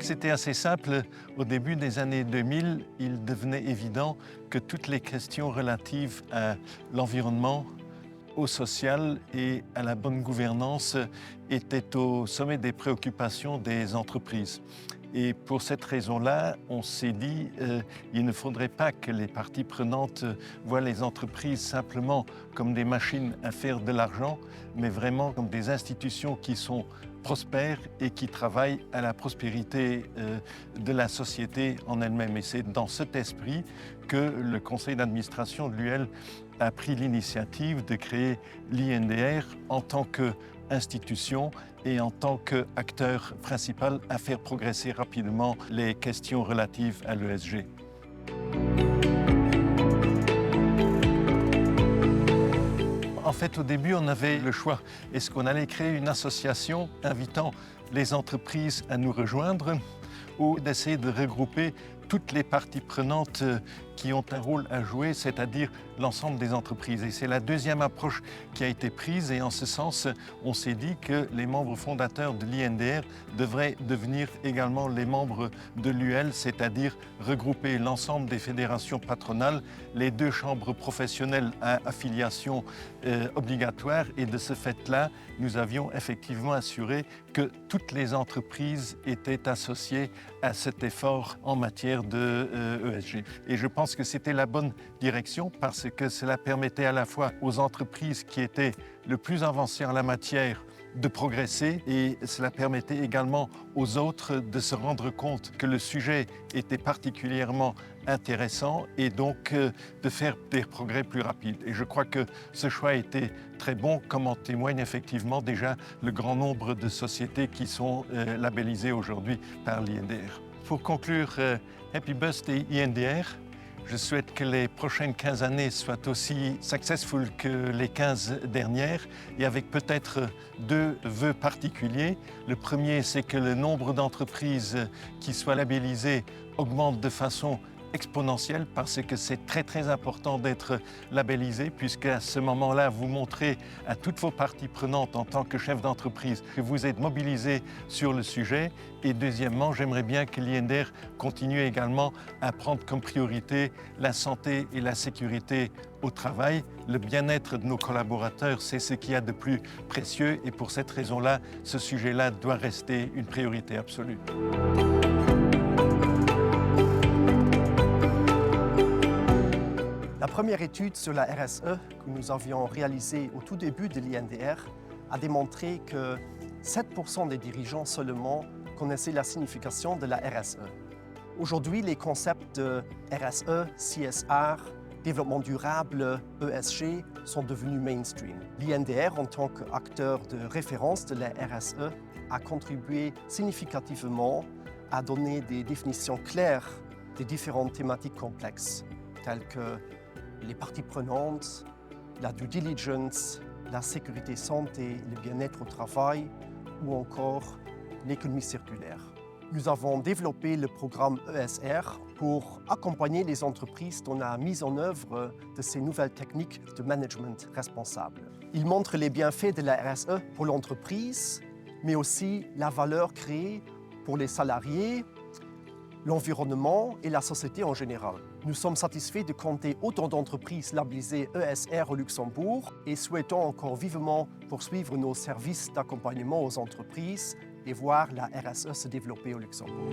que c'était assez simple. Au début des années 2000, il devenait évident que toutes les questions relatives à l'environnement, au social et à la bonne gouvernance étaient au sommet des préoccupations des entreprises. Et pour cette raison-là, on s'est dit il ne faudrait pas que les parties prenantes voient les entreprises simplement comme des machines à faire de l'argent, mais vraiment comme des institutions qui sont prospères et qui travaillent à la prospérité de la société en elle-même. Et c'est dans cet esprit que le conseil d'administration de l'UL a pris l'initiative de créer l'INDR en tant qu'institution et en tant qu'acteur principal à faire progresser rapidement les questions relatives à l'ESG. En fait, au début, on avait le choix. Est-ce qu'on allait créer une association invitant les entreprises à nous rejoindre ou d'essayer de regrouper toutes les parties prenantes qui ont un rôle à jouer, c'est-à-dire l'ensemble des entreprises. Et c'est la deuxième approche qui a été prise et en ce sens, on s'est dit que les membres fondateurs de l'INDR devraient devenir également les membres de l'UL, c'est-à-dire regrouper l'ensemble des fédérations patronales, les deux chambres professionnelles à affiliation obligatoire et de ce fait-là, nous avions effectivement assuré que toutes les entreprises étaient associées à cet effort en matière de ESG. Et je pense que c'était la bonne direction parce que cela permettait à la fois aux entreprises qui étaient le plus avancées en la matière de progresser et cela permettait également aux autres de se rendre compte que le sujet était particulièrement intéressant et donc de faire des progrès plus rapides. Et je crois que ce choix a été très bon, comme en témoigne effectivement déjà le grand nombre de sociétés qui sont labellisées aujourd'hui par l'INDR. Pour conclure, Happy Birthday INDR. Je souhaite que les prochaines 15 années soient aussi successful que les 15 dernières et avec peut-être deux vœux particuliers. Le premier, c'est que le nombre d'entreprises qui soient labellisées augmente de façon exponentielle parce que c'est très important d'être labellisé puisque à ce moment-là, vous montrez à toutes vos parties prenantes en tant que chef d'entreprise que vous êtes mobilisé sur le sujet. Et deuxièmement, j'aimerais bien que l'INDR continue également à prendre comme priorité la santé et la sécurité au travail. Le bien-être de nos collaborateurs, c'est ce qu'il y a de plus précieux et pour cette raison-là, ce sujet-là doit rester une priorité absolue. La première étude sur la RSE que nous avions réalisée au tout début de l'INDR a démontré que 7% des dirigeants seulement connaissaient la signification de la RSE. Aujourd'hui, les concepts de RSE, CSR, développement durable, ESG sont devenus mainstream. L'INDR, en tant qu'acteur de référence de la RSE, a contribué significativement à donner des définitions claires des différentes thématiques complexes, telles que les parties prenantes, la due diligence, la sécurité santé, le bien-être au travail ou encore l'économie circulaire. Nous avons développé le programme ESR pour accompagner les entreprises dans la mise en œuvre de ces nouvelles techniques de management responsable. Il montre les bienfaits de la RSE pour l'entreprise, mais aussi la valeur créée pour les salariés, l'environnement et la société en général. Nous sommes satisfaits de compter autant d'entreprises labellisées ESR au Luxembourg et souhaitons encore vivement poursuivre nos services d'accompagnement aux entreprises et voir la RSE se développer au Luxembourg.